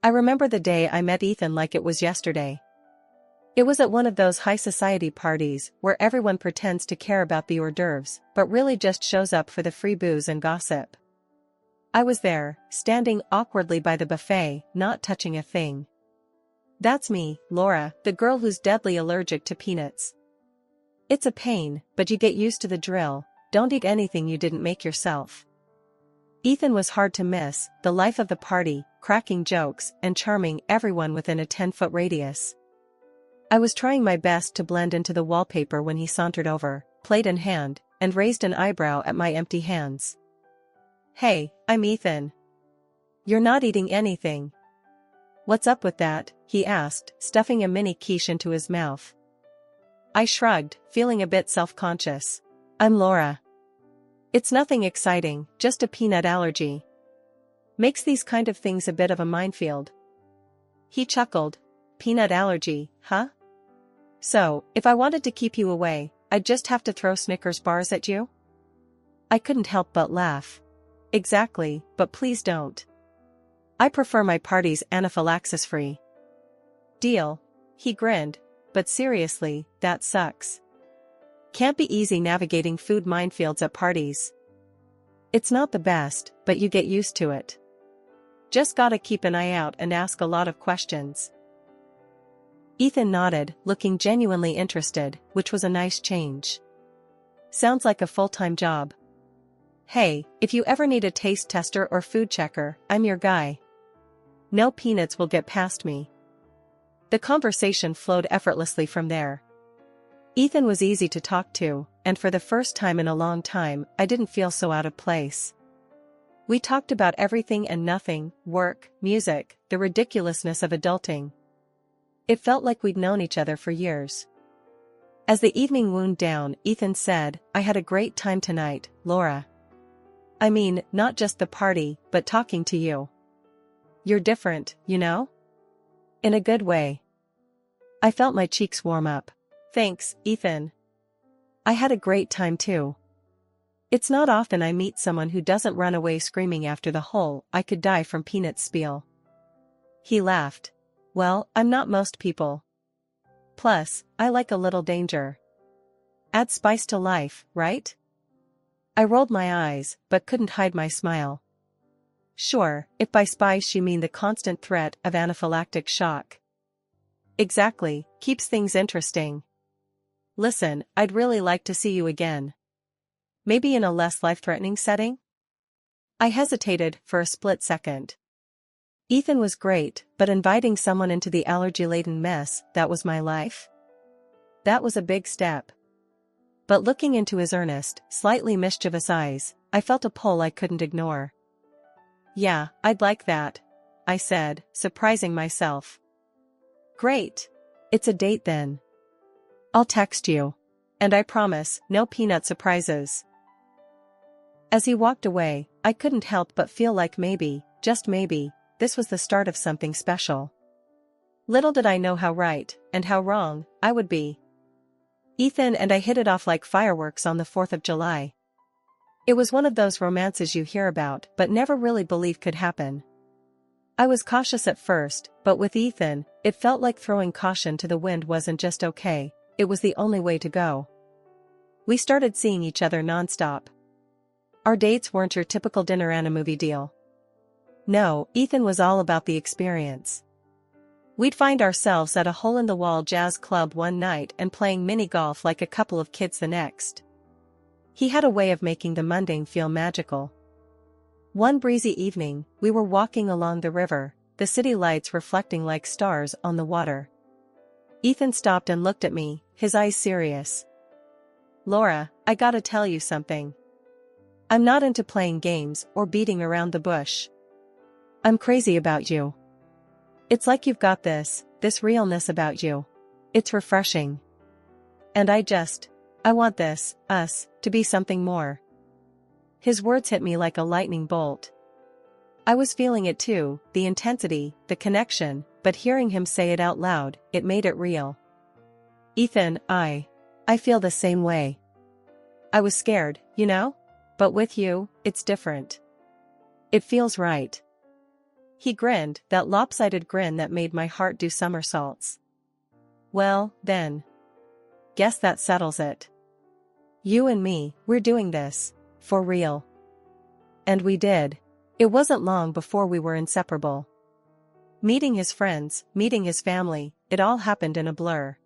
I remember the day I met Ethan like it was yesterday. It was at one of those high society parties where everyone pretends to care about the hors d'oeuvres, but really just shows up for the free booze and gossip. I was there, standing awkwardly by the buffet, not touching a thing. That's me, Laura, the girl who's deadly allergic to peanuts. It's a pain, but you get used to the drill. Don't eat anything you didn't make yourself. Ethan was hard to miss, the life of the party, cracking jokes and charming everyone within a 10-foot radius. I was trying my best to blend into the wallpaper when he sauntered over, plate in hand, and raised an eyebrow at my empty hands. "Hey, I'm Ethan. You're not eating anything." "What's up with that?" he asked, stuffing a mini quiche into his mouth. I shrugged, feeling a bit self-conscious. "I'm Laura. It's nothing exciting, just a peanut allergy. Makes these kind of things a bit of a minefield." He chuckled. "Peanut allergy, huh? So, if I wanted to keep you away, I'd just have to throw Snickers bars at you?" I couldn't help but laugh. "Exactly, but please don't. I prefer my parties anaphylaxis-free." "Deal." He grinned. "But seriously, that sucks. Can't be easy navigating food minefields at parties." "It's not the best, but you get used to it. Just gotta keep an eye out and ask a lot of questions." Ethan nodded, looking genuinely interested, which was a nice change. "Sounds like a full-time job." "Hey, if you ever need a taste tester or food checker, I'm your guy. No peanuts will get past me." The conversation flowed effortlessly from there. Ethan was easy to talk to, and for the first time in a long time, I didn't feel so out of place. We talked about everything and nothing, work, music, the ridiculousness of adulting. It felt like we'd known each other for years. As the evening wound down, Ethan said, "I had a great time tonight, Laura. I mean, not just the party, but talking to you. You're different, you know? In a good way." I felt my cheeks warm up. "Thanks, Ethan. I had a great time too. It's not often I meet someone who doesn't run away screaming after the whole 'I could die from peanuts' spiel." He laughed. "Well, I'm not most people. Plus, I like a little danger. Add spice to life, right?" I rolled my eyes, but couldn't hide my smile. Sure, if by spice you mean the constant threat of anaphylactic shock. Exactly, keeps things interesting. "Listen, I'd really like to see you again. Maybe in a less life-threatening setting?" I hesitated for a split second. Ethan was great, but inviting someone into the allergy-laden mess that was my life? That was a big step. But looking into his earnest, slightly mischievous eyes, I felt a pull I couldn't ignore. "Yeah, I'd like that," I said, surprising myself. "Great. It's a date then. I'll text you. And I promise, no peanut surprises." As he walked away, I couldn't help but feel like maybe, just maybe, this was the start of something special. Little did I know how right, and how wrong, I would be. Ethan and I hit it off like fireworks on the 4th of July. It was one of those romances you hear about but never really believe could happen. I was cautious at first, but with Ethan, it felt like throwing caution to the wind wasn't just okay, it was the only way to go. We started seeing each other nonstop. Our dates weren't your typical dinner and a movie deal. No, Ethan was all about the experience. We'd find ourselves at a hole-in-the-wall jazz club one night and playing mini-golf like a couple of kids the next. He had a way of making the mundane feel magical. One breezy evening, we were walking along the river, the city lights reflecting like stars on the water. Ethan stopped and looked at me, his eyes serious. "Laura, I gotta tell you something. I'm not into playing games or beating around the bush. I'm crazy about you. It's like you've got this realness about you. It's refreshing. And I want us, to be something more." His words hit me like a lightning bolt. I was feeling it too, the intensity, the connection, but hearing him say it out loud, it made it real. "Ethan, I feel the same way. I was scared, you know? But with you, it's different. It feels right." He grinned, that lopsided grin that made my heart do somersaults. Well, then. Guess that settles it. You and me, we're doing this. For real. And we did. It wasn't long before we were inseparable. Meeting his friends, meeting his family, it all happened in a blur.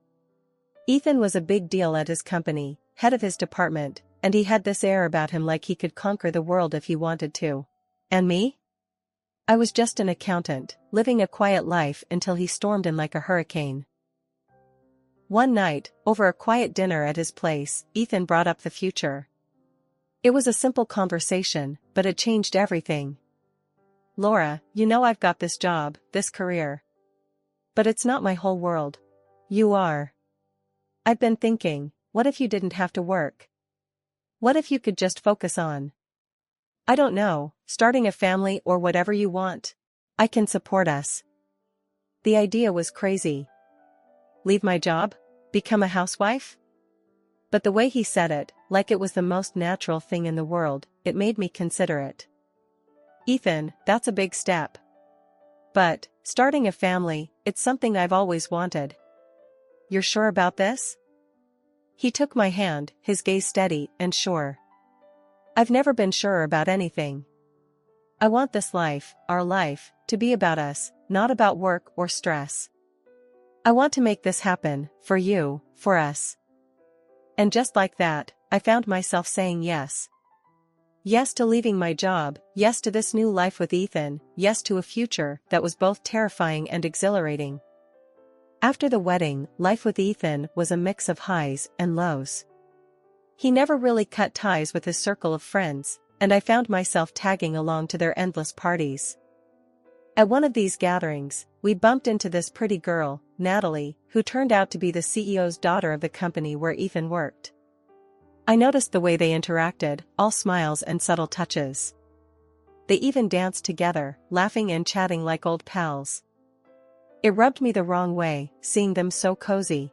Ethan was a big deal at his company, head of his department, and he had this air about him like he could conquer the world if he wanted to. And me? I was just an accountant, living a quiet life until he stormed in like a hurricane. One night, over a quiet dinner at his place, Ethan brought up the future. It was a simple conversation, but it changed everything. Laura, you know I've got this job, this career. But it's not my whole world. You are. I've been thinking, what if you didn't have to work? What if you could just focus on, I don't know, starting a family or whatever you want? I can support us. The idea was crazy. Leave my job? Become a housewife? But the way he said it, like it was the most natural thing in the world, it made me consider it. Ethan, that's a big step. But, starting a family, it's something I've always wanted. You're sure about this? He took my hand, his gaze steady and sure. I've never been sure about anything. I want this life, our life, to be about us, not about work or stress. I want to make this happen, for you, for us. And just like that, I found myself saying yes. Yes to leaving my job, yes to this new life with Ethan, yes to a future that was both terrifying and exhilarating. After the wedding, life with Ethan was a mix of highs and lows. He never really cut ties with his circle of friends, and I found myself tagging along to their endless parties. At one of these gatherings, we bumped into this pretty girl, Natalie, who turned out to be the CEO's daughter of the company where Ethan worked. I noticed the way they interacted, all smiles and subtle touches. They even danced together, laughing and chatting like old pals. It rubbed me the wrong way, seeing them so cozy.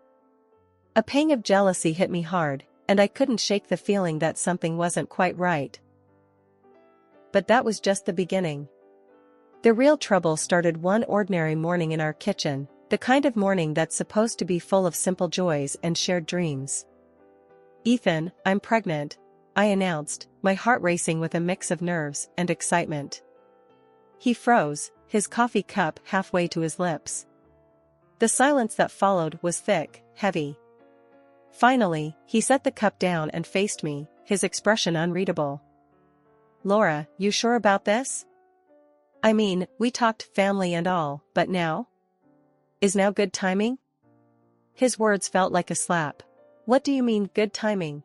A pang of jealousy hit me hard, and I couldn't shake the feeling that something wasn't quite right. But that was just the beginning. The real trouble started one ordinary morning in our kitchen, the kind of morning that's supposed to be full of simple joys and shared dreams. Ethan, I'm pregnant, I announced, my heart racing with a mix of nerves and excitement. He froze, his coffee cup halfway to his lips. The silence that followed was thick, heavy. Finally, he set the cup down and faced me, his expression unreadable. Laura, you sure about this? I mean, we talked family and all, but now? Is now good timing? His words felt like a slap. What do you mean, good timing?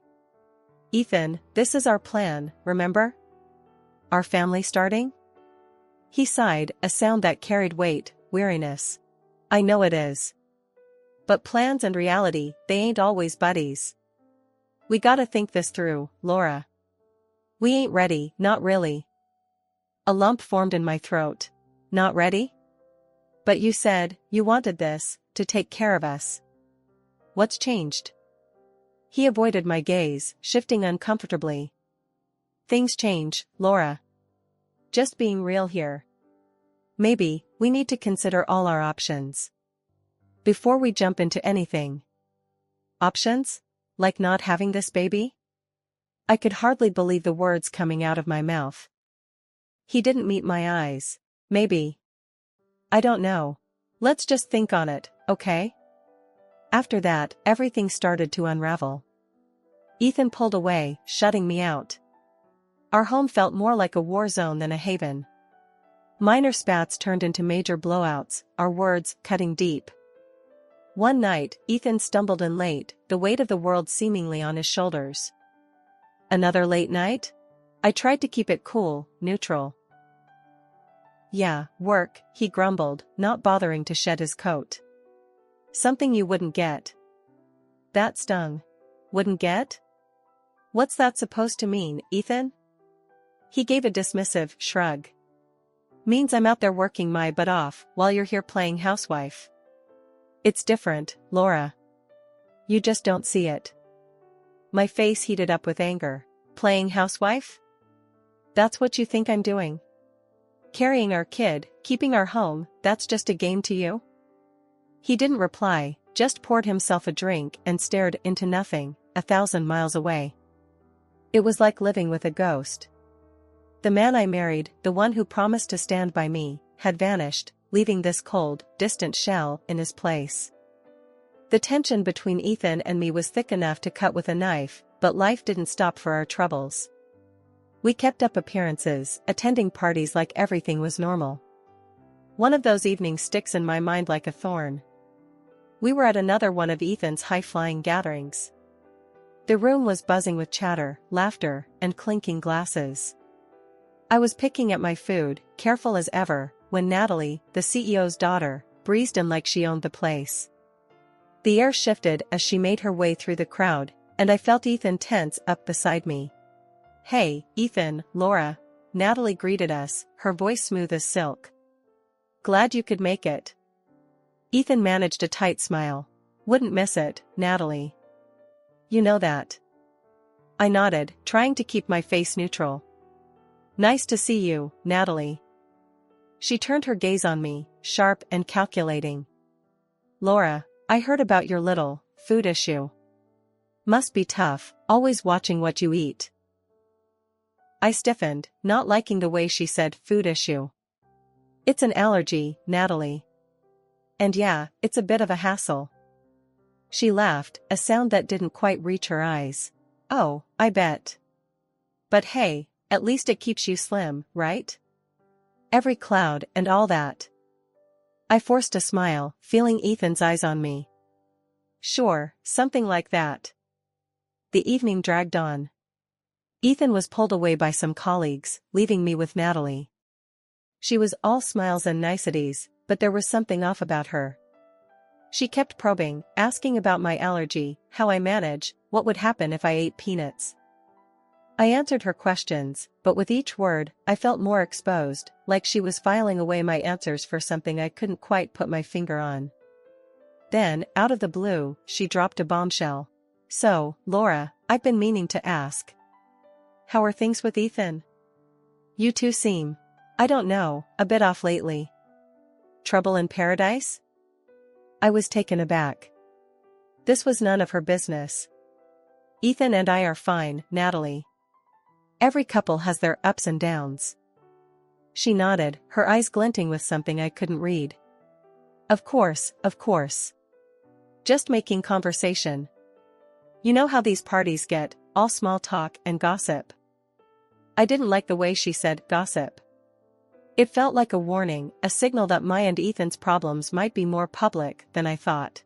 Ethan, this is our plan, remember? Our family starting? He sighed, a sound that carried weight, weariness. I know it is. But plans and reality, they ain't always buddies. We gotta think this through, Laura. We ain't ready, not really. A lump formed in my throat. Not ready? But you said, you wanted this, to take care of us. What's changed? He avoided my gaze, shifting uncomfortably. Things change, Laura. Just being real here. Maybe, we need to consider all our options. Before we jump into anything. Options? Like not having this baby? I could hardly believe the words coming out of my mouth. He didn't meet my eyes. Maybe. I don't know. Let's just think on it, okay? After that, everything started to unravel. Ethan pulled away, shutting me out. Our home felt more like a war zone than a haven. Minor spats turned into major blowouts, our words cutting deep. One night, Ethan stumbled in late, the weight of the world seemingly on his shoulders. Another late night? I tried to keep it cool, neutral. Yeah, work, he grumbled, not bothering to shed his coat. Something you wouldn't get. That stung. Wouldn't get? What's that supposed to mean, Ethan? He gave a dismissive shrug. Means I'm out there working my butt off while you're here playing housewife. It's different, Laura. You just don't see it. My face heated up with anger. Playing housewife? That's what you think I'm doing? Carrying our kid, Keeping our home, that's just a game to you? He didn't reply, just poured himself a drink and stared into nothing, 1,000 miles away. It was like living with a ghost. The man I married, the one who promised to stand by me, had vanished, leaving this cold, distant shell in his place. The tension between Ethan and me was thick enough to cut with a knife, but life didn't stop for our troubles. We kept up appearances, attending parties like everything was normal. One of those evenings sticks in my mind like a thorn. We were at another one of Ethan's high-flying gatherings. The room was buzzing with chatter, laughter, and clinking glasses. I was picking at my food, careful as ever, when Natalie, the CEO's daughter, breezed in like she owned the place. The air shifted as she made her way through the crowd, and I felt Ethan tense up beside me. "Hey, Ethan, Laura," Natalie greeted us, her voice smooth as silk. "Glad you could make it." Ethan managed a tight smile. "Wouldn't miss it, Natalie. You know that." I nodded, trying to keep my face neutral. "Nice to see you, Natalie." She turned her gaze on me, sharp and calculating. "Laura, I heard about your little food issue. Must be tough, always watching what you eat." I stiffened, not liking the way she said food issue. "It's an allergy, Natalie. And yeah, it's a bit of a hassle." She laughed, a sound that didn't quite reach her eyes. "Oh, I bet. But hey, at least it keeps you slim, right? Every cloud and all that." I forced a smile, feeling Ethan's eyes on me. "Sure, something like that." The evening dragged on. Ethan was pulled away by some colleagues, leaving me with Natalie. She was all smiles and niceties, but there was something off about her. She kept probing, asking about my allergy, how I manage, what would happen if I ate peanuts. I answered her questions, but with each word, I felt more exposed, like she was filing away my answers for something I couldn't quite put my finger on. Then, out of the blue, she dropped a bombshell. "So, Laura, I've been meaning to ask. How are things with Ethan? You two seem, I don't know, a bit off lately. Trouble in paradise?" I was taken aback. This was none of her business. "Ethan and I are fine, Natalie. Every couple has their ups and downs." She nodded, her eyes glinting with something I couldn't read. Of course. Just making conversation. You know how these parties get, all small talk and gossip." I didn't like the way she said gossip. It felt like a warning, a signal that my and Ethan's problems might be more public than I thought.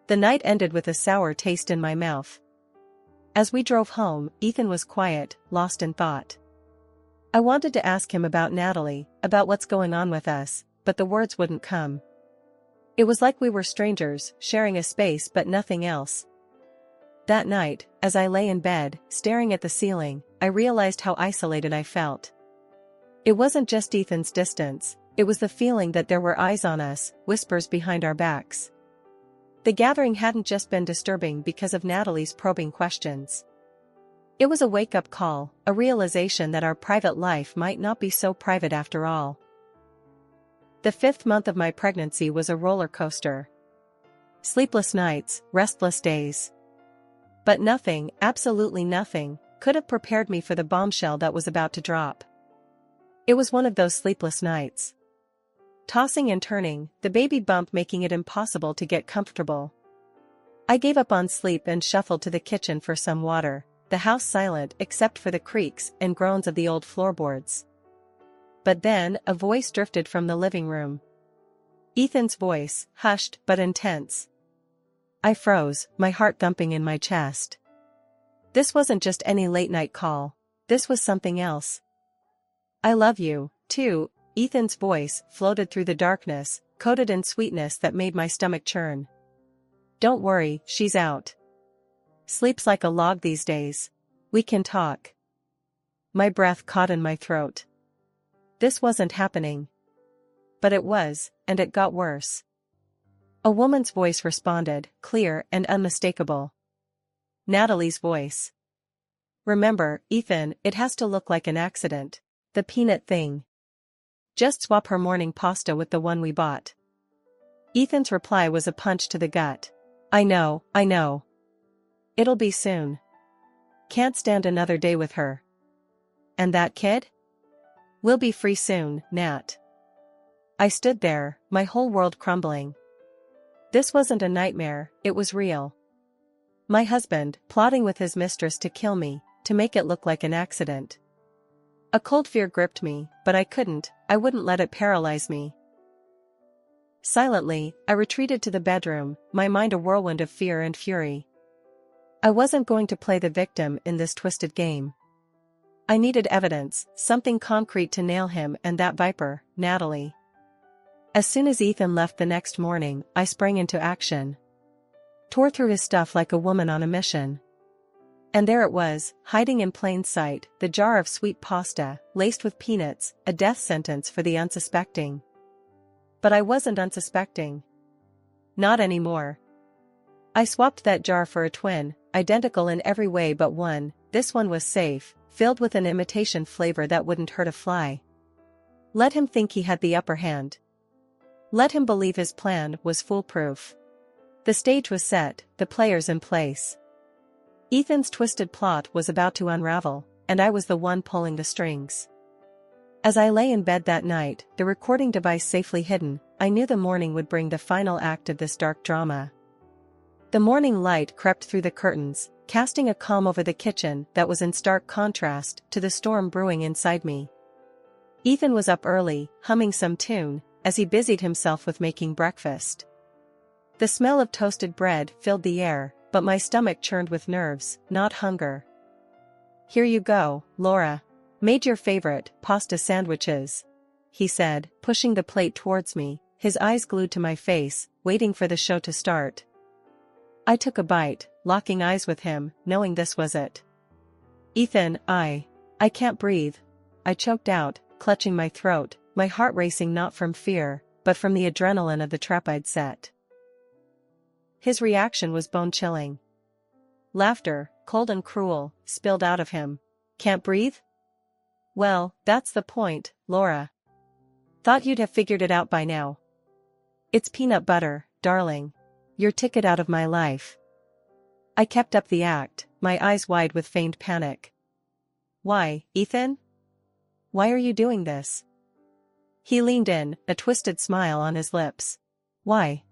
The night ended with a sour taste in my mouth. As we drove home, Ethan was quiet, lost in thought. I wanted to ask him about Natalie, about what's going on with us, but the words wouldn't come. It was like we were strangers, sharing a space but nothing else. That night, as I lay in bed, staring at the ceiling, I realized how isolated I felt. It wasn't just Ethan's distance, it was the feeling that there were eyes on us, whispers behind our backs. The gathering hadn't just been disturbing because of Natalie's probing questions. It was a wake-up call, a realization that our private life might not be so private after all. The 5th month of my pregnancy was a roller coaster. Sleepless nights, restless days. But nothing, absolutely nothing, could have prepared me for the bombshell that was about to drop. It was one of those sleepless nights. Tossing and turning, the baby bump making it impossible to get comfortable. I gave up on sleep and shuffled to the kitchen for some water, the house silent except for the creaks and groans of the old floorboards. But then, a voice drifted from the living room. Ethan's voice, hushed but intense. I froze, my heart thumping in my chest. This wasn't just any late-night call. This was something else. "I love you, too," Ethan's voice floated through the darkness, coated in sweetness that made my stomach churn. "Don't worry, she's out. Sleeps like a log these days. We can talk." My breath caught in my throat. This wasn't happening. But it was, and it got worse. A woman's voice responded, clear and unmistakable. Natalie's voice. "Remember, Ethan, it has to look like an accident. The peanut thing. Just swap her morning pasta with the one we bought. Ethan's reply was a punch to the gut. I know. It'll be soon. Can't stand another day with her. And that kid? We'll be free soon, Nat. I stood there, my whole world crumbling. This wasn't a nightmare, it was real. My husband, plotting with his mistress to kill me, to make it look like an accident. A cold fear gripped me, but I wouldn't let it paralyze me. Silently, I retreated to the bedroom, my mind a whirlwind of fear and fury. I wasn't going to play the victim in this twisted game. I needed evidence, something concrete to nail him and that viper, Natalie. As soon as Ethan left the next morning, I sprang into action. Tore through his stuff like a woman on a mission. And there it was, hiding in plain sight, the jar of sweet pasta, laced with peanuts, a death sentence for the unsuspecting. But I wasn't unsuspecting. Not anymore. I swapped that jar for a twin, identical in every way but one. This one was safe, filled with an imitation flavor that wouldn't hurt a fly. Let him think he had the upper hand. Let him believe his plan was foolproof. The stage was set, the players in place. Ethan's twisted plot was about to unravel, and I was the one pulling the strings. As I lay in bed that night, the recording device safely hidden, I knew the morning would bring the final act of this dark drama. The morning light crept through the curtains, casting a calm over the kitchen that was in stark contrast to the storm brewing inside me. Ethan was up early, humming some tune, as he busied himself with making breakfast. The smell of toasted bread filled the air, but my stomach churned with nerves, not hunger. Here you go, Laura. Made your favorite pasta sandwiches, he said, pushing the plate towards me, his eyes glued to my face, waiting for the show to start. I took a bite, locking eyes with him, knowing this was it. Ethan, I can't breathe. I choked out, clutching my throat, my heart racing not from fear, but from the adrenaline of the trap I'd set. His reaction was bone-chilling. Laughter, cold and cruel, spilled out of him. Can't breathe? Well, that's the point, Laura. Thought you'd have figured it out by now. It's peanut butter, darling. Your ticket out of my life. I kept up the act, my eyes wide with feigned panic. Why, Ethan? Why are you doing this? He leaned in, a twisted smile on his lips. Why?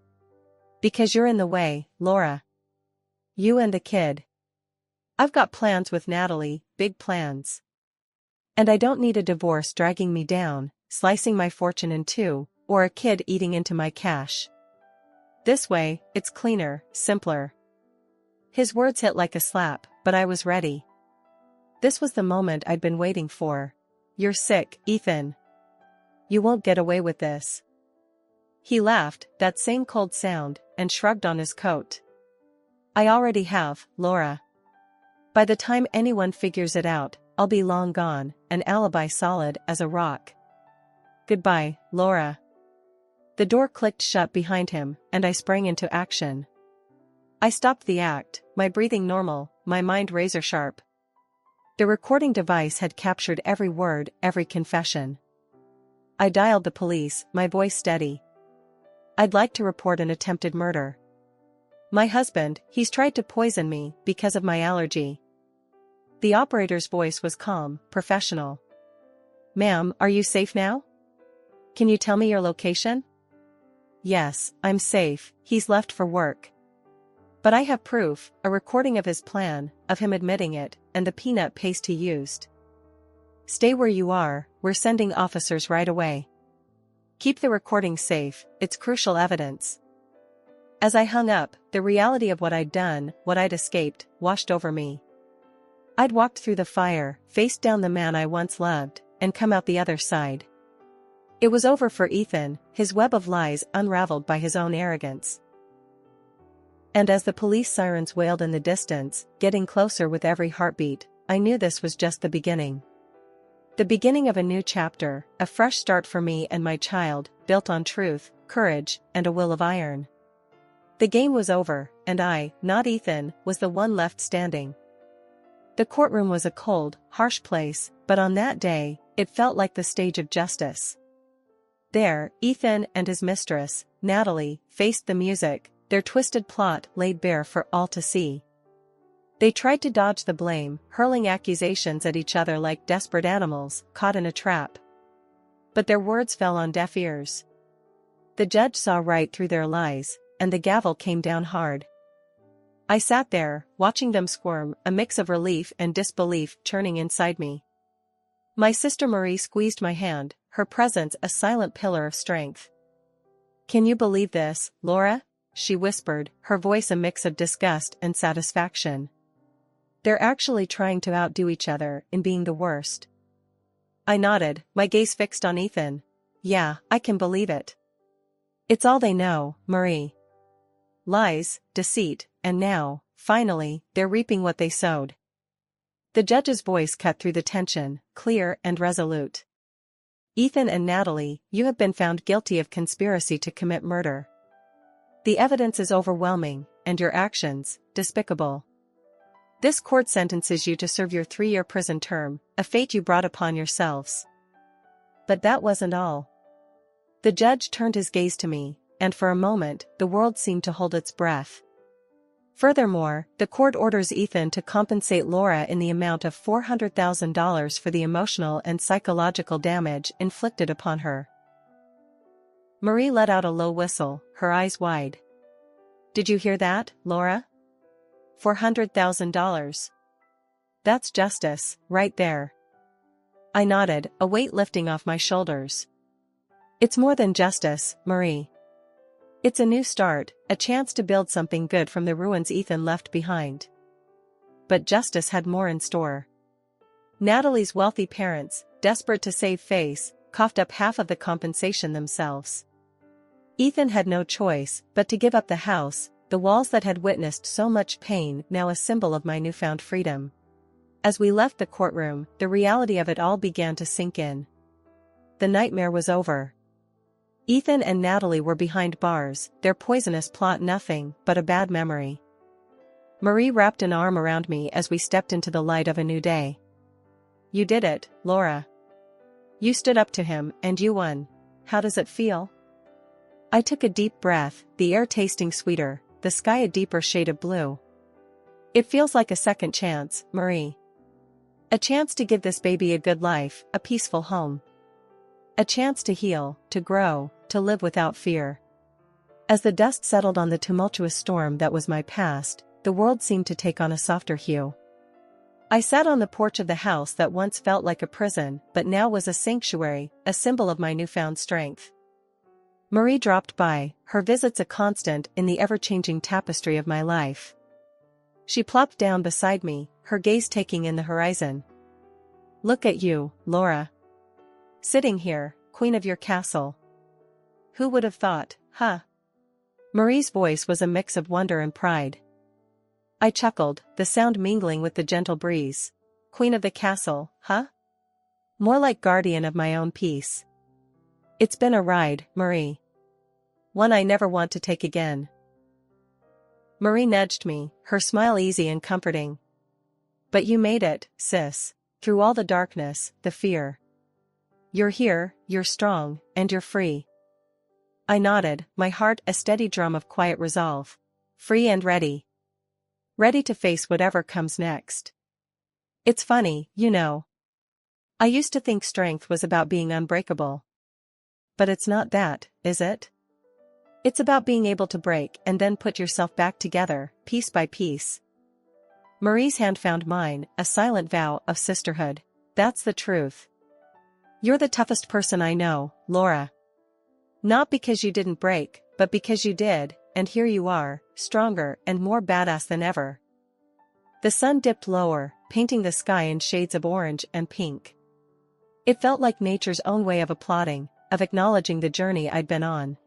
Because you're in the way, Laura. You and the kid. I've got plans with Natalie, big plans. And I don't need a divorce dragging me down, slicing my fortune in two, or a kid eating into my cash. This way, it's cleaner, simpler. His words hit like a slap, but I was ready. This was the moment I'd been waiting for. You're sick, Ethan. You won't get away with this. He laughed, that same cold sound, and shrugged on his coat. I already have, Laura. By the time anyone figures it out, I'll be long gone, an alibi solid as a rock. Goodbye, Laura. The door clicked shut behind him, and I sprang into action. I stopped the act, my breathing normal, my mind razor-sharp. The recording device had captured every word, every confession. I dialed the police, my voice steady. I'd like to report an attempted murder. My husband, he's tried to poison me because of my allergy. The operator's voice was calm, professional. Ma'am, are you safe now? Can you tell me your location? Yes, I'm safe, he's left for work. But I have proof, a recording of his plan, of him admitting it, and the peanut paste he used. Stay where you are, we're sending officers right away. Keep the recording safe, it's crucial evidence. As I hung up, the reality of what I'd done, what I'd escaped, washed over me. I'd walked through the fire, faced down the man I once loved, and come out the other side. It was over for Ethan, his web of lies unraveled by his own arrogance. And as the police sirens wailed in the distance, getting closer with every heartbeat, I knew this was just the beginning. The beginning of a new chapter, a fresh start for me and my child, built on truth, courage, and a will of iron. The game was over, and I, not Ethan, was the one left standing. The courtroom was a cold, harsh place, but on that day, it felt like the stage of justice. There, Ethan and his mistress, Natalie, faced the music, their twisted plot laid bare for all to see. They tried to dodge the blame, hurling accusations at each other like desperate animals caught in a trap. But their words fell on deaf ears. The judge saw right through their lies, and the gavel came down hard. I sat there, watching them squirm, a mix of relief and disbelief churning inside me. My sister Marie squeezed my hand, her presence a silent pillar of strength. "Can you believe this, Laura?" she whispered, her voice a mix of disgust and satisfaction. "They're actually trying to outdo each other in being the worst." I nodded, my gaze fixed on Ethan. "Yeah, I can believe it. It's all they know, Marie. Lies, deceit, and now, finally, they're reaping what they sowed." The judge's voice cut through the tension, clear and resolute. "Ethan and Natalie, you have been found guilty of conspiracy to commit murder. The evidence is overwhelming, and your actions, despicable. This court sentences you to serve your 3-year prison term, a fate you brought upon yourselves." But that wasn't all. The judge turned his gaze to me, and for a moment, the world seemed to hold its breath. Furthermore, the court orders Ethan to compensate Laura in the amount of $400,000 for the emotional and psychological damage inflicted upon her. Marie let out a low whistle, her eyes wide. "Did you hear that, Laura? $400,000. That's justice, right there." I nodded, a weight lifting off my shoulders. "It's more than justice, Marie. It's a new start, a chance to build something good from the ruins Ethan left behind." But justice had more in store. Natalie's wealthy parents, desperate to save face, coughed up half of the compensation themselves. Ethan had no choice but to give up the house, the walls that had witnessed so much pain now a symbol of my newfound freedom. As we left the courtroom, the reality of it all began to sink in. The nightmare was over. Ethan and Natalie were behind bars, their poisonous plot nothing but a bad memory. Marie wrapped an arm around me as we stepped into the light of a new day. "You did it, Laura. You stood up to him, and you won. How does it feel?" I took a deep breath, the air tasting sweeter, the sky a deeper shade of blue. "It feels like a second chance, Marie. A chance to give this baby a good life, a peaceful home. A chance to heal, to grow, to live without fear." As the dust settled on the tumultuous storm that was my past, the world seemed to take on a softer hue. I sat on the porch of the house that once felt like a prison but now was a sanctuary, a symbol of my newfound strength. Marie dropped by, her visits a constant in the ever-changing tapestry of my life. She plopped down beside me, her gaze taking in the horizon. "Look at you, Laura. Sitting here, queen of your castle. Who would have thought, huh?" Marie's voice was a mix of wonder and pride. I chuckled, the sound mingling with the gentle breeze. "Queen of the castle, huh? More like guardian of my own peace. It's been a ride, Marie. One I never want to take again." Marie nudged me, her smile easy and comforting. "But you made it, sis. Through all the darkness, the fear. You're here, you're strong, and you're free." I nodded, my heart a steady drum of quiet resolve. Free and ready. Ready to face whatever comes next. It's funny, you know. I used to think strength was about being unbreakable. But it's not that, is it? It's about being able to break and then put yourself back together, piece by piece. Marie's hand found mine, a silent vow of sisterhood. "That's the truth. You're the toughest person I know, Laura. Not because you didn't break, but because you did, and here you are, stronger and more badass than ever." The sun dipped lower, painting the sky in shades of orange and pink. It felt like nature's own way of applauding, of acknowledging the journey I'd been on.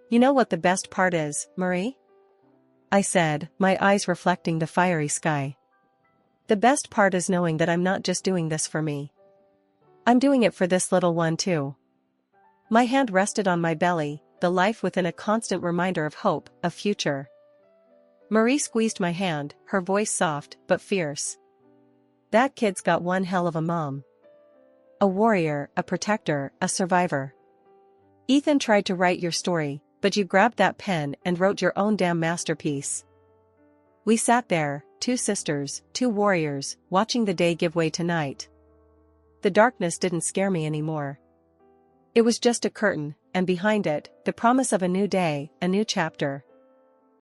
"You know what the best part is, Marie?" I said, my eyes reflecting the fiery sky. "The best part is knowing that I'm not just doing this for me. I'm doing it for this little one too." My hand rested on my belly, the life within a constant reminder of hope, of future. Marie squeezed my hand, her voice soft but fierce. "That kid's got one hell of a mom. A warrior, a protector, a survivor. Ethan tried to write your story, but you grabbed that pen and wrote your own damn masterpiece. We sat there, two sisters, two warriors, watching the day give way to night. The darkness didn't scare me anymore. It was just a curtain, and behind it, the promise of a new day, a new chapter.